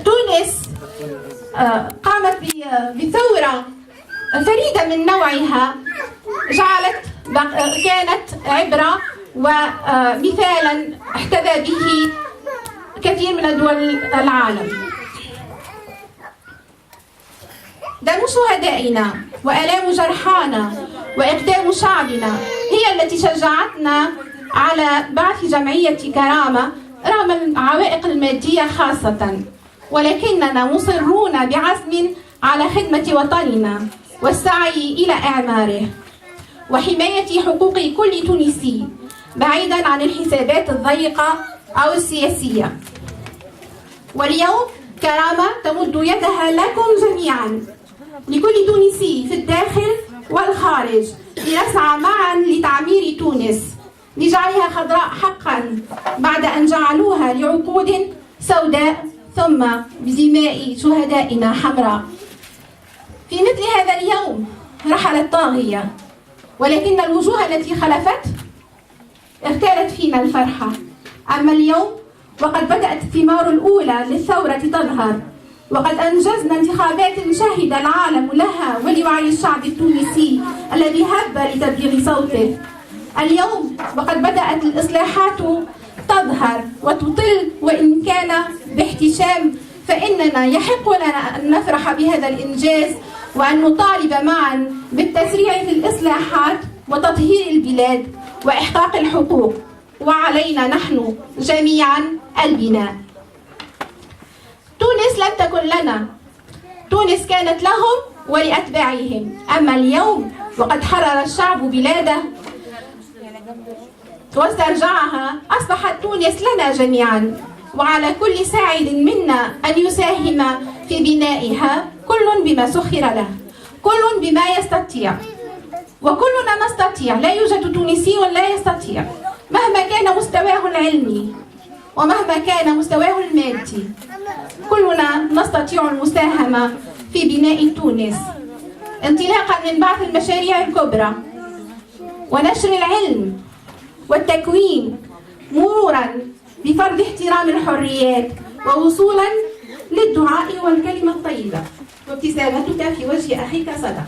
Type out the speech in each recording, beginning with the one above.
تونس قامت بثورة فريدة من نوعها كانت عبرة ومثالا احتذى به كثير من دول العالم. دم شهدائنا وآلام جرحانا وإقدام شعبنا هي التي شجعتنا على بعث جمعية كرامة رغم العوائق المادية خاصة، ولكننا مصرون بعزم على خدمة وطننا والسعي إلى إعماره وحماية حقوق كل تونسي بعيدا عن الحسابات الضيقة أو السياسية. واليوم كرامة تمد يدها لكم جميعا، لكل تونسي في الداخل والخارج، لنسعى معا لتعمير تونس، لجعلها خضراء حقا بعد أن جعلوها لعقود سوداء ثم بدماء شهدائنا حمراء. في مثل هذا اليوم رحلت طاغية، ولكن الوجوه التي خلفت اغتالت فينا الفرحة. أما اليوم وقد بدأت الثمار الأولى للثورة تظهر، وقد أنجزنا انتخابات شهد العالم لها ولوعي الشعب التونسي الذي هب لتبليغ صوته. اليوم وقد بدأت الإصلاحات تظهر وتطل، وإن كان باحتشام، فإننا يحق لنا أن نفرح بهذا الإنجاز وأن نطالب معا بالتسريع في الإصلاحات وتطهير البلاد وإحقاق الحقوق، وعلينا نحن جميعا البناء. تونس لم تكن لنا، تونس كانت لهم ولأتباعهم. أما اليوم وقد حرر الشعب بلاده واسترجعها، أصبحت تونس لنا جميعا، وعلى كل ساعد منا أن يساهم في بنائها، كل بما سخر له، كل بما يستطيع، وكلنا نستطيع. لا يوجد تونسي لا يستطيع مهما كان مستواه العلمي ومهما كان مستواه المادي. كلنا نستطيع المساهمة في بناء تونس، انطلاقا من بعض المشاريع الكبرى ونشر العلم والتكوين، مرورا بفرض احترام الحريات، ووصولا للدعاء والكلمة الطيبة. وابتسامتك في وجه أخيك صدقة.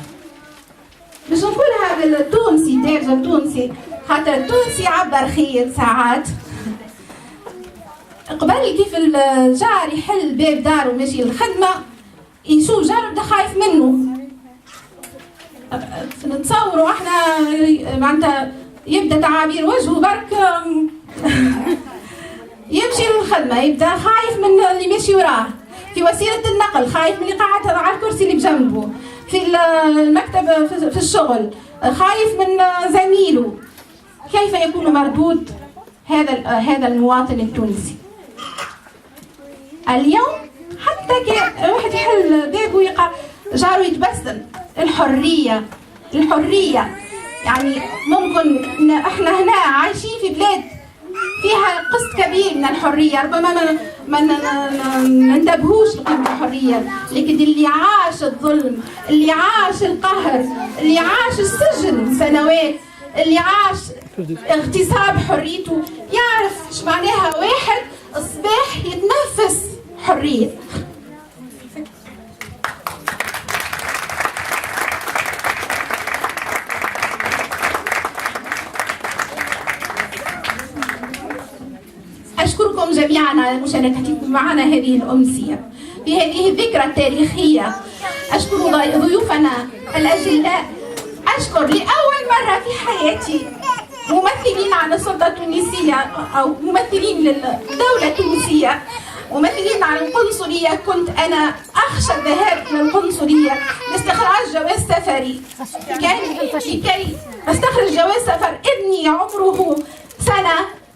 باش نقولها بالتونسي دارجة تونسي، خاطر التونسي عبر خير ساعات. قبل كيف الجار يحل باب داره وماشي للخدمة، يشوف جاره بدا خايف منه. نتصوروا احنا معناتها يبدا تعابير وجهه برك يمشي للخدمة، يبدا خايف من اللي ماشي وراه، في وسيلة النقل خايف من اللي قاعد على الكرسي اللي بجنبه، في المكتب في الشغل خايف من زميله. كيف يكون مردود هذا المواطن التونسي؟ اليوم حتى واحد يحل بابه يلقى جاره يتبسم. الحرية يعني ممكن احنا هنا عايشين في بلاد فيها قسط كبير من الحرية، ربما ما ننتبهوش لقيمة الحرية، لكن اللي عاش الظلم، اللي عاش القهر، اللي عاش السجن سنوات، اللي عاش اغتصاب حريته، يعرف ايش معناها واحد الصباح يتنفس حرية. أشكركم جميعا على مشاركتكم معنا هذه الأمسية في هذه الذكرى التاريخية. أشكر ضيوفنا الأجلاء. أشكر لأول مرة في حياتي ممثلين عن السلطة التونسية أو ممثلين للدولة التونسية، ممثلين عن القنصلية. كنت أنا أخشى الذهاب إلى القنصلية لاستخراج جواز سفري، لكي أستخرج جواز سفر ابني عمره سنة،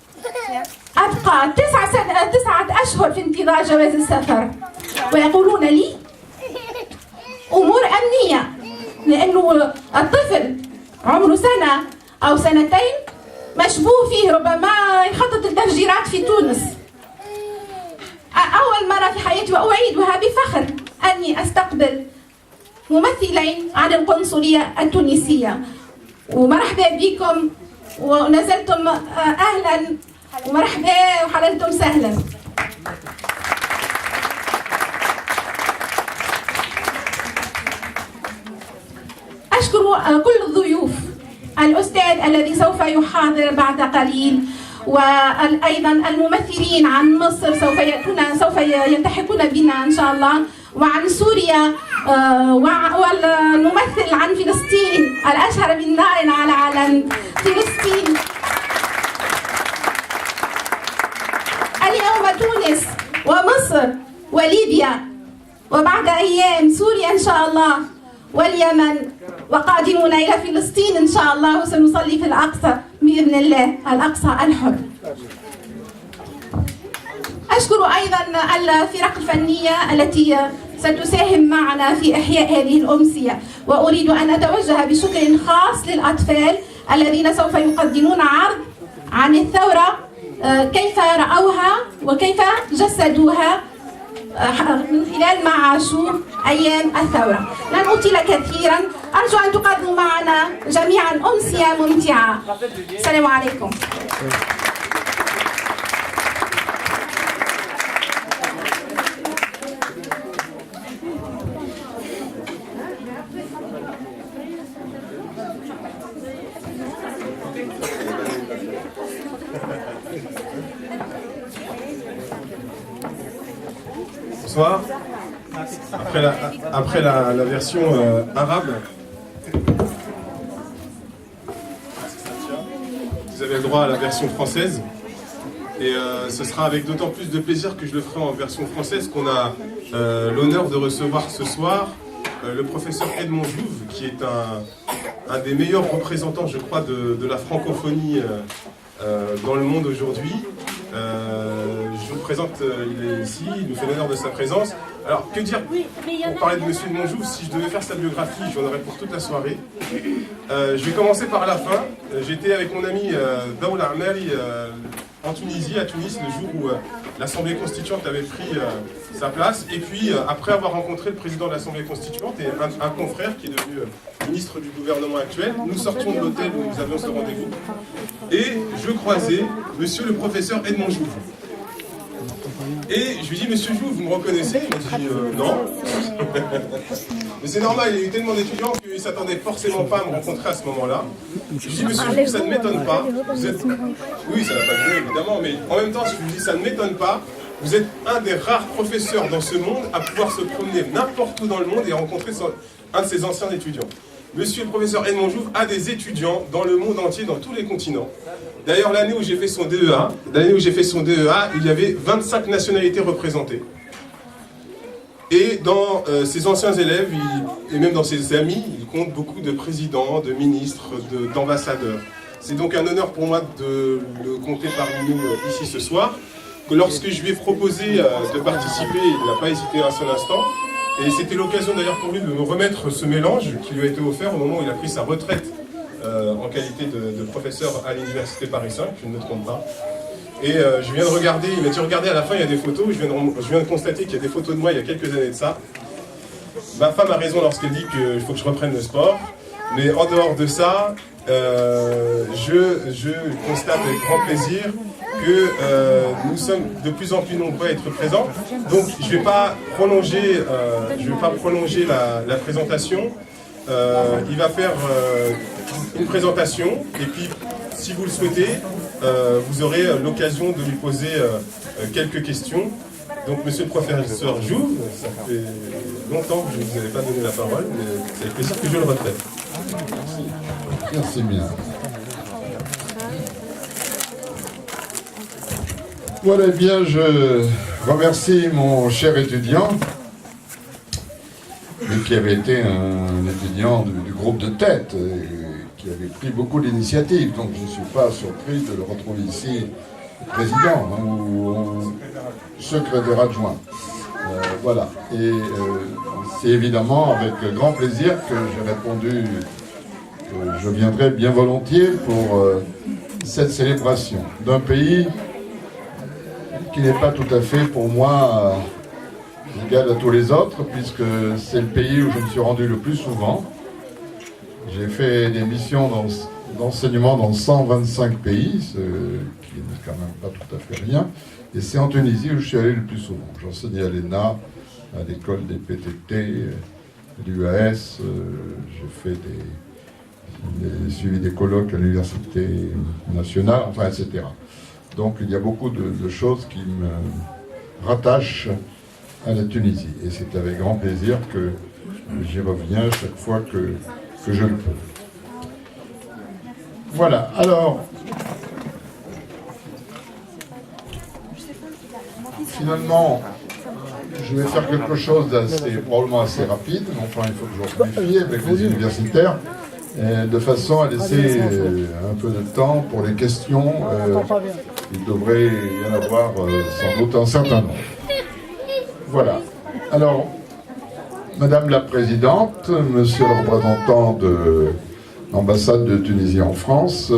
أبقى 9 أشهر في انتظار جواز السفر، ويقولون لي أمور أمنية، لأنه الطفل عمره سنة أو سنتين مشبوه فيه، ربما يخطط التفجيرات في تونس. أول مرة في حياتي وأعيدها بفخر أني أستقبل ممثلين عن القنصلية التونسية. ومرحبا بكم، ونزلتم أهلا ومرحبا وحللتم سهلا. أشكر كل الضيوف، الأستاذ الذي سوف يحاضر بعد قليل، وأيضا الممثلين عن مصر سوف يلتحقون بنا إن شاء الله، وعن سوريا، والممثل عن فلسطين الأشهر بالنار على علم فلسطين. اليوم تونس ومصر وليبيا، وبعد أيام سوريا إن شاء الله واليمن، وقادمون إلى فلسطين إن شاء الله، وسنصلي في الأقصى بإذن الله، الأقصى الحب. أشكر أيضا الفرق الفنية التي ستساهم معنا في إحياء هذه الأمسية، وأريد أن أتوجه بشكر خاص للأطفال الذين سوف يقدمون عرض عن الثورة، كيف رأوها وكيف جسدوها من خلال ما عاشوا أيام الثورة. لن أطيل كثيرا، أرجو أن تقدموا معنا جميعا أمسية ممتعة. السلام عليكم. Bonsoir. Après la version arabe, vous avez le droit à la version française. Et ce sera avec d'autant plus de plaisir que je le ferai en version française qu'on a l'honneur de recevoir ce soir le professeur Edmond Jouve, qui est un des meilleurs représentants, je crois, de la francophonie dans le monde aujourd'hui. Je vous présente, il est ici, il nous fait l'honneur de sa présence. Alors, que dire, on parlait de Monsieur Edmond Jouve, si je devais faire sa biographie, j'en aurais pour toute la soirée. Je vais commencer par la fin. J'étais avec mon ami Daoul Ameri en Tunisie, à Tunis, le jour où l'Assemblée constituante avait pris sa place. Et puis, après avoir rencontré le président de l'Assemblée constituante et un confrère qui est devenu ministre du gouvernement actuel, nous sortions de l'hôtel où nous avions ce rendez-vous. Et je croisais Monsieur le professeur Edmond Jouve. Et je lui dis, Monsieur Jouve, vous me reconnaissez? Il m'a dit, non. Mais c'est normal, il y a eu tellement d'étudiants qu'ils ne s'attendaient forcément pas à me rencontrer à ce moment-là. Je lui dis, Monsieur Jouve, ça ne m'étonne pas. Vous êtes... Oui, ça n'a pas duré, évidemment, mais en même temps, je lui dis, ça ne m'étonne pas. Vous êtes un des rares professeurs dans ce monde à pouvoir se promener n'importe où dans le monde et rencontrer un de ses anciens étudiants. Monsieur le professeur Edmond Jouve a des étudiants dans le monde entier, dans tous les continents. D'ailleurs, l'année où j'ai fait son DEA, il y avait 25 nationalités représentées. Et dans ses anciens élèves, et même dans ses amis, il compte beaucoup de présidents, de ministres, d'ambassadeurs. C'est donc un honneur pour moi de le compter parmi nous ici ce soir. Que lorsque je lui ai proposé de participer, il n'a pas hésité un seul instant. Et c'était l'occasion d'ailleurs pour lui de me remettre ce mélange qui lui a été offert au moment où il a pris sa retraite en qualité de professeur à l'université Paris 5, je ne me trompe pas. Et je viens de regarder, il m'a dit regardez à la fin il y a des photos, je viens de constater qu'il y a des photos de moi il y a quelques années de ça. Ma femme a raison lorsqu'elle dit qu'il faut que je reprenne le sport, mais en dehors de ça, je constate avec grand plaisir que nous sommes de plus en plus nombreux à être présents. Donc je ne vais pas prolonger, la présentation. Il va faire une présentation et puis si vous le souhaitez, vous aurez l'occasion de lui poser quelques questions. Donc monsieur le professeur Jouve, ça fait longtemps que je ne vous avais pas donné la parole, mais c'est avec plaisir que je le retraite. Merci bien. Voilà, bien, je remercie mon cher étudiant, qui avait été un étudiant du groupe de tête, qui avait pris beaucoup d'initiatives, donc je ne suis pas surpris de le retrouver ici, président ou secrétaire adjoint. Voilà, et c'est évidemment avec grand plaisir que j'ai répondu que je viendrai bien volontiers pour cette célébration d'un pays qui n'est pas tout à fait pour moi égal à tous les autres, puisque c'est le pays où je me suis rendu le plus souvent. J'ai fait des missions d'enseignement dans 125 pays, ce qui n'est quand même pas tout à fait rien, et c'est en Tunisie où je suis allé le plus souvent. J'enseignais à l'ENA, à l'école des PTT, l'UAS, j'ai suivi des colloques à l'Université nationale, enfin, etc. Donc il y a beaucoup de choses qui me rattachent à la Tunisie. Et c'est avec grand plaisir que j'y reviens chaque fois que je le peux. Voilà, alors, finalement, je vais faire quelque chose probablement assez rapide, mais enfin il faut que je vérifie avec les universitaires, de façon à laisser un peu de temps pour les questions. Il devrait y en avoir sans doute un certain nombre. Voilà. Alors, Madame la Présidente, Monsieur le représentant de l'ambassade de Tunisie en France,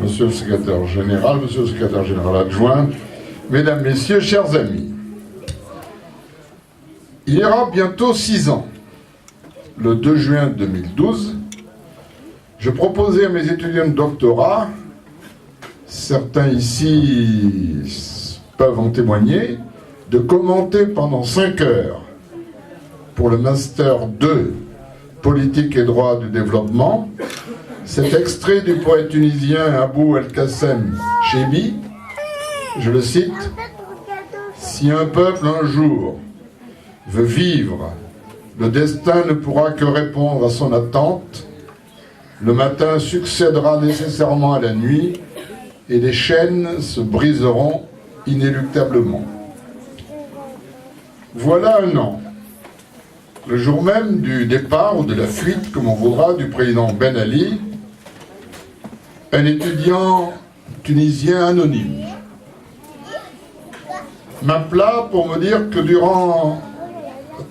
Monsieur le secrétaire général, Monsieur le secrétaire général adjoint, Mesdames, Messieurs, chers amis, il y aura bientôt 6 ans, le 2 juin 2012, je proposais à mes étudiants de doctorat, certains ici peuvent en témoigner, de commenter pendant 5 heures pour le Master 2 Politique et droit du développement cet extrait du poète tunisien Abou El-Qassem Chebi, je le cite: « Si un peuple un jour veut vivre, le destin ne pourra que répondre à son attente. Le matin succédera nécessairement à la nuit et les chaînes se briseront inéluctablement. » Voilà un an, le jour même du départ ou de la fuite, comme on voudra, du président Ben Ali, un étudiant tunisien anonyme m'appela pour me dire que durant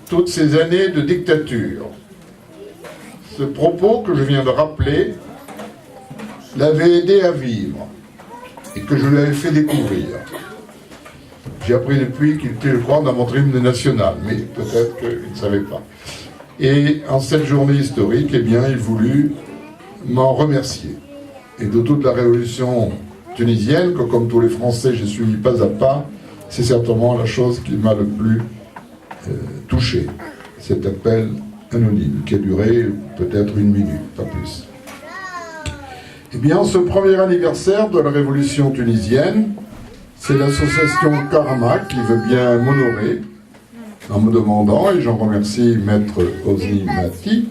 toutes ces années de dictature, ce propos que je viens de rappeler l'avait aidé à vivre et que je lui avais fait découvrir. J'ai appris depuis qu'il était, je crois, dans mon hymne national, mais peut-être qu'il ne savait pas. Et en cette journée historique, eh bien, il voulut m'en remercier. Et de toute la révolution tunisienne, que comme tous les Français, j'ai suivi pas à pas, c'est certainement la chose qui m'a le plus touché. Cet appel anonyme, qui a duré peut-être 1 minute, pas plus. Eh bien, ce premier anniversaire de la révolution tunisienne, c'est l'association Karma qui veut bien m'honorer en me demandant, et j'en remercie Maître Ozi Mati,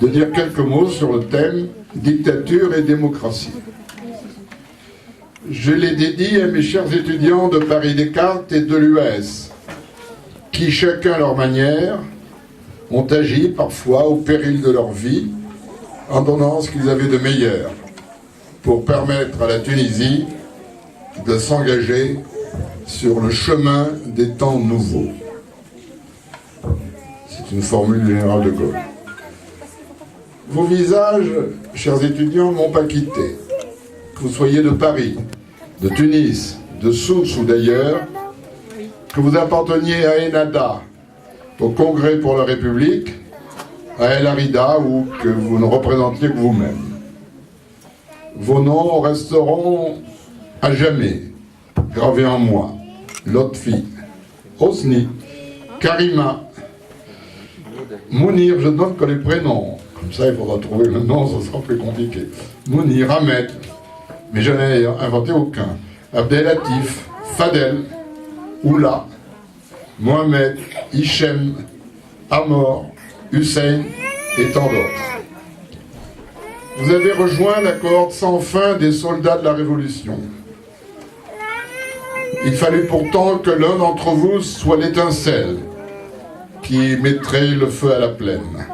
de dire quelques mots sur le thème dictature et démocratie. Je les dédie à mes chers étudiants de Paris Descartes et de l'UAS, qui, chacun à leur manière, ont agi parfois au péril de leur vie, en donnant ce qu'ils avaient de meilleur, pour permettre à la Tunisie de s'engager sur le chemin des temps nouveaux. C'est une formule du général de Gaulle. Vos visages, chers étudiants, ne m'ont pas quitté. Que vous soyez de Paris, de Tunis, de Sousse ou d'ailleurs, que vous apparteniez à Ennahda, au Congrès pour la République, à El Arida ou que vous ne représentiez que vous-même. Vos noms resteront à jamais gravés en moi. Lotfi, Hosni, Karima, Mounir, je ne donne que les prénoms. Comme ça, il faudra trouver le nom, ça sera plus compliqué. Mounir, Ahmed, mais je n'ai inventé aucun. Abdelatif, Fadel, Oula, Mohamed, Hichem, Amor, Hussein et tant d'autres. Vous avez rejoint la cohorte sans fin des soldats de la Révolution. Il fallait pourtant que l'un d'entre vous soit l'étincelle qui mettrait le feu à la plaine.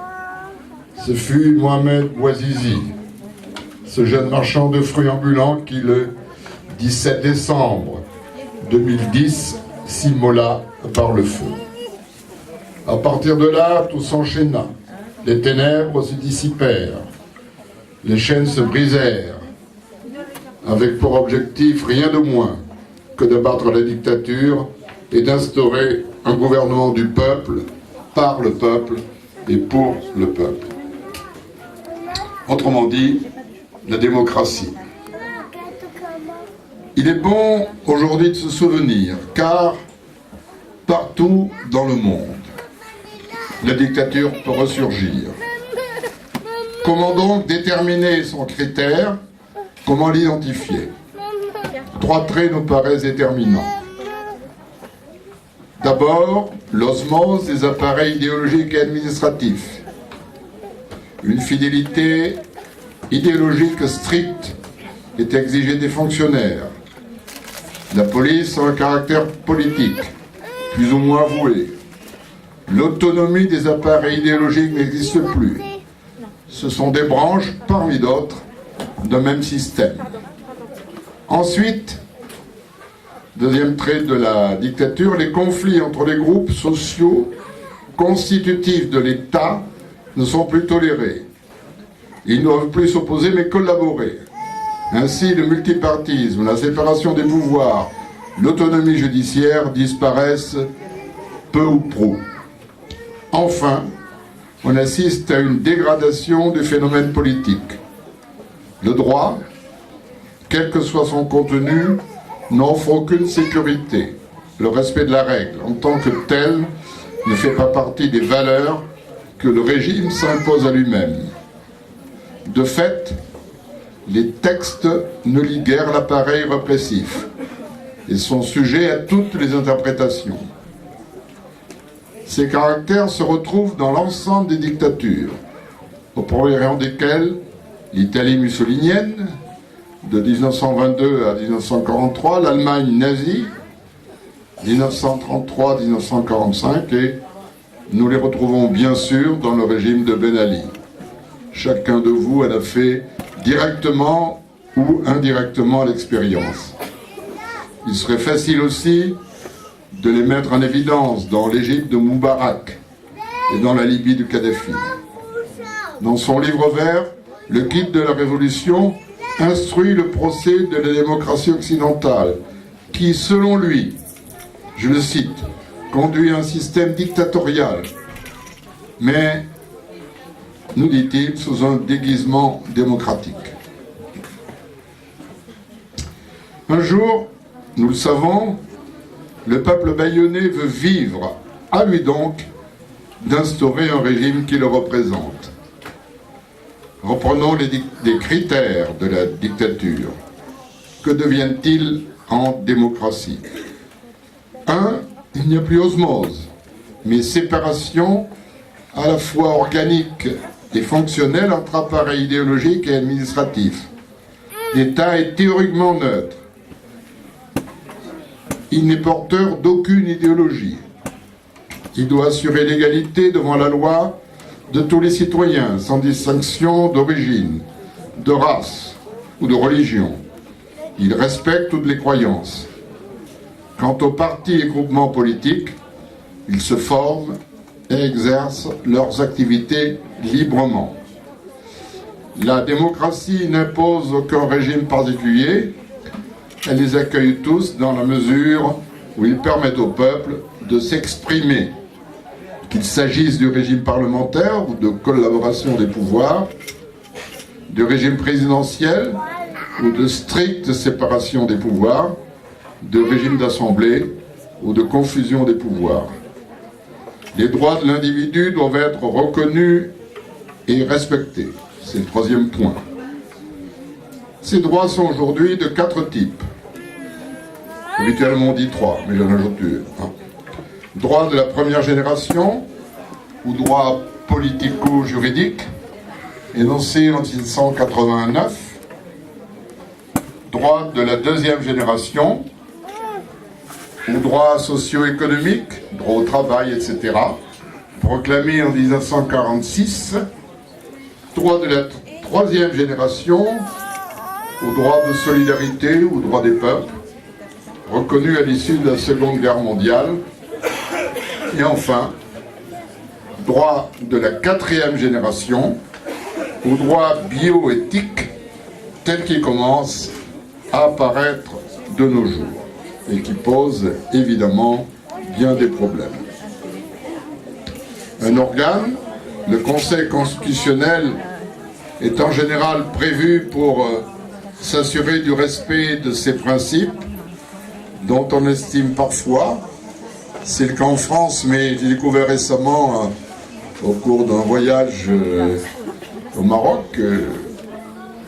Ce fut Mohamed Bouazizi, ce jeune marchand de fruits ambulants qui, le 17 décembre 2010, s'immola par le feu. À partir de là, tout s'enchaîna. Les ténèbres se dissipèrent. Les chaînes se brisèrent, avec pour objectif rien de moins que de battre la dictature et d'instaurer un gouvernement du peuple, par le peuple et pour le peuple. Autrement dit, la démocratie. Il est bon aujourd'hui de se souvenir, car partout dans le monde, la dictature peut ressurgir. Comment donc déterminer son critère? Comment l'identifier? 3 traits nous paraissent déterminants. D'abord, l'osmose des appareils idéologiques et administratifs. Une fidélité idéologique stricte est exigée des fonctionnaires. La police a un caractère politique, plus ou moins avoué. L'autonomie des appareils idéologiques n'existe plus. Ce sont des branches, parmi d'autres, d'un même système. Ensuite, deuxième trait de la dictature, les conflits entre les groupes sociaux constitutifs de l'État ne sont plus tolérés. Ils ne doivent plus s'opposer mais collaborer. Ainsi, le multipartisme, la séparation des pouvoirs, l'autonomie judiciaire disparaissent peu ou prou. Enfin, on assiste à une dégradation du phénomène politique. Le droit, quel que soit son contenu, n'offre aucune sécurité. Le respect de la règle, en tant que tel, ne fait pas partie des valeurs que le régime s'impose à lui-même. De fait, les textes ne lient guère l'appareil répressif et sont sujets à toutes les interprétations. Ces caractères se retrouvent dans l'ensemble des dictatures, au premier rang desquelles l'Italie mussolinienne, de 1922 à 1943, l'Allemagne nazie, 1933-1945, et nous les retrouvons bien sûr dans le régime de Ben Ali. Chacun de vous en a fait directement ou indirectement l'expérience. Il serait facile aussi de les mettre en évidence dans l'Égypte de Moubarak et dans la Libye du Kadhafi. Dans son livre vert, le guide de la Révolution instruit le procès de la démocratie occidentale qui, selon lui, je le cite, conduit à un système dictatorial, mais, nous dit-il, sous un déguisement démocratique. Un jour, nous le savons, le peuple bayonnais veut vivre, à lui donc, d'instaurer un régime qui le représente. Reprenons les critères de la dictature. Que deviennent-ils en démocratie? 1. Il n'y a plus osmose, mais séparation à la fois organique et fonctionnelle entre appareils idéologiques et administratifs. L'État est théoriquement neutre. Il n'est porteur d'aucune idéologie. Il doit assurer l'égalité devant la loi de tous les citoyens, sans distinction d'origine, de race ou de religion. Il respecte toutes les croyances. Quant aux partis et groupements politiques, ils se forment et exercent leurs activités librement. La démocratie n'impose aucun régime particulier, elle les accueille tous dans la mesure où ils permettent au peuple de s'exprimer, qu'il s'agisse du régime parlementaire ou de collaboration des pouvoirs, du régime présidentiel ou de stricte séparation des pouvoirs, de régime d'assemblée ou de confusion des pouvoirs. Les droits de l'individu doivent être reconnus et respectés. C'est le troisième point. Ces droits sont aujourd'hui de 4 types. Habituellement on dit 3, mais j'en ajoute 2. Droit de la première génération, ou droit politico-juridique, énoncé en 1989. Droit de la deuxième génération, ou droit socio-économique, droit au travail, etc., proclamé en 1946. Droit de la troisième génération, ou droit de solidarité, ou droit des peuples, reconnu à l'issue de la Seconde Guerre mondiale. Et enfin, droit de la quatrième génération, ou droit bioéthique, tel qu'il commence à apparaître de nos jours, et qui pose évidemment bien des problèmes. Un organe, le Conseil constitutionnel, est en général prévu pour s'assurer du respect de ces principes, dont on estime parfois, c'est le cas en France, mais j'ai découvert récemment au cours d'un voyage au Maroc.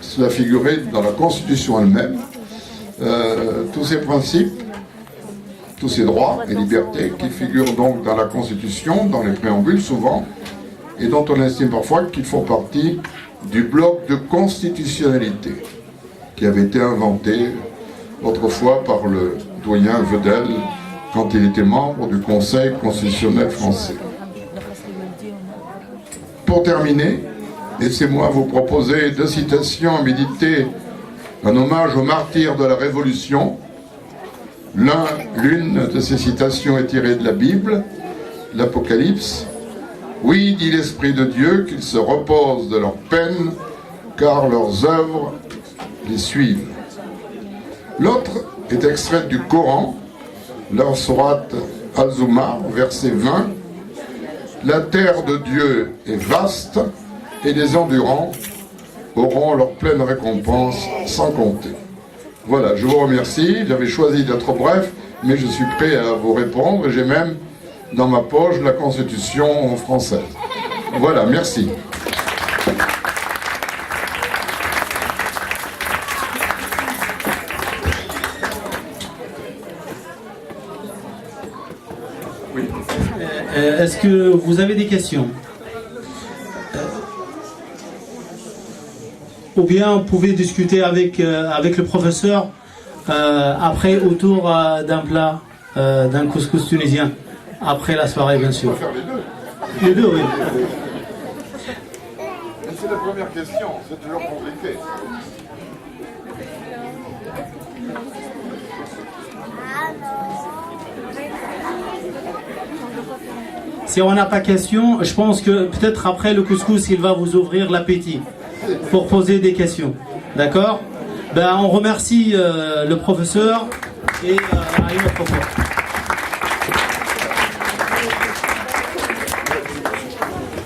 Cela figurait dans la Constitution elle-même. Tous ces principes, tous ces droits et libertés qui figurent donc dans la Constitution, dans les préambules souvent, et dont on estime parfois qu'ils font partie du bloc de constitutionnalité qui avait été inventé autrefois par le doyen Vedel quand il était membre du Conseil constitutionnel français. Pour terminer, laissez-moi vous proposer 2 citations à méditer, un hommage aux martyrs de la Révolution. L'une de ces citations est tirée de la Bible, l'Apocalypse. « Oui, dit l'Esprit de Dieu, qu'ils se reposent de leur peine, car leurs œuvres les suivent. » L'autre est extraite du Coran, la sourate Al-Zumar, verset 20. « La terre de Dieu est vaste, et les endurants auront leur pleine récompense sans compter. » Voilà, je vous remercie. J'avais choisi d'être bref, mais je suis prêt à vous répondre. Et j'ai même dans ma poche la Constitution française. Voilà, merci. Oui. Est-ce que vous avez des questions? Ou bien vous pouvez discuter avec le professeur après autour d'un plat, d'un couscous tunisien, après la soirée bien sûr. On va faire les deux. Les deux, oui. C'est la première question, c'est toujours compliqué. Si on n'a pas question, je pense que peut-être après le couscous, il va vous ouvrir l'appétit pour poser des questions. D'accord? Ben, on remercie le professeur et à une autre fois.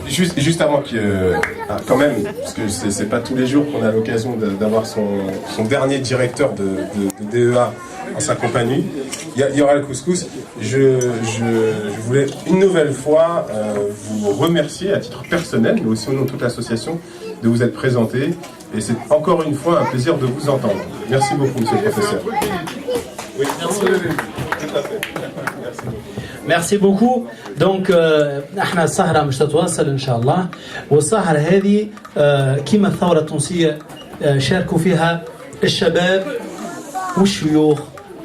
Juste avant que, quand même, parce que c'est pas tous les jours qu'on a l'occasion d'avoir son dernier directeur de DEA en sa compagnie, il y aura le couscous. Je voulais une nouvelle fois vous remercier à titre personnel, mais aussi au nom de toute l'association, de vous être présenté. Et c'est encore une fois un plaisir de vous entendre. Merci beaucoup, monsieur le professeur. Oui, merci. Tout à fait. Merci. ميرسي بوكو دونك احنا السهره مش تتواصل ان شاء الله والسهره هذه كيما الثوره التونسيه شاركوا فيها الشباب والشيوخ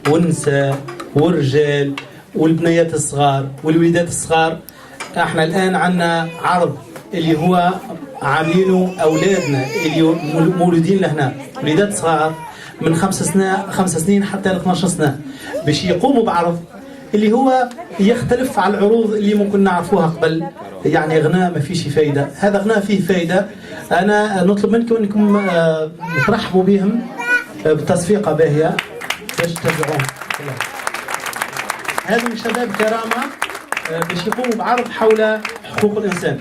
والنساء والرجال والبنيات الصغار والوليدات الصغار. احنا الان عندنا عرض اللي هو عاملينه اولادنا اللي مولودين لهنا وليدات صغار من 5 سنين حتى ل 12 سنه باش يقوموا بعرض اللي هو يختلف على العروض اللي ممكن نعرفوها قبل. يعني غناء ما فيش فايده، هذا غناء فيه فايده. انا نطلب منكم انكم ترحبوا بهم بتصفيقه باهيه باش تتابعوهم. هذم شباب كرامه باش يقوموا بعرض حول حقوق الانسان.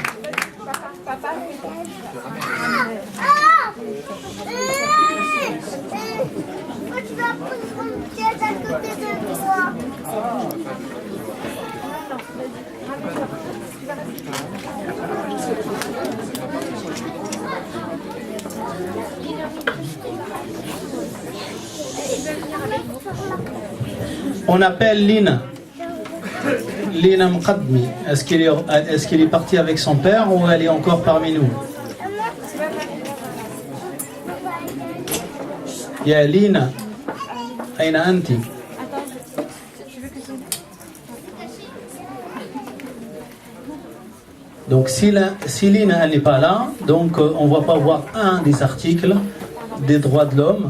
On appelle Lina. Lina Mqadmi. Est-ce qu'elle est partie avec son père ou elle est encore parmi nous? Ya Lina, aina anti? Donc si Lina n'est pas là, donc on ne va pas voir un des articles des droits de l'homme.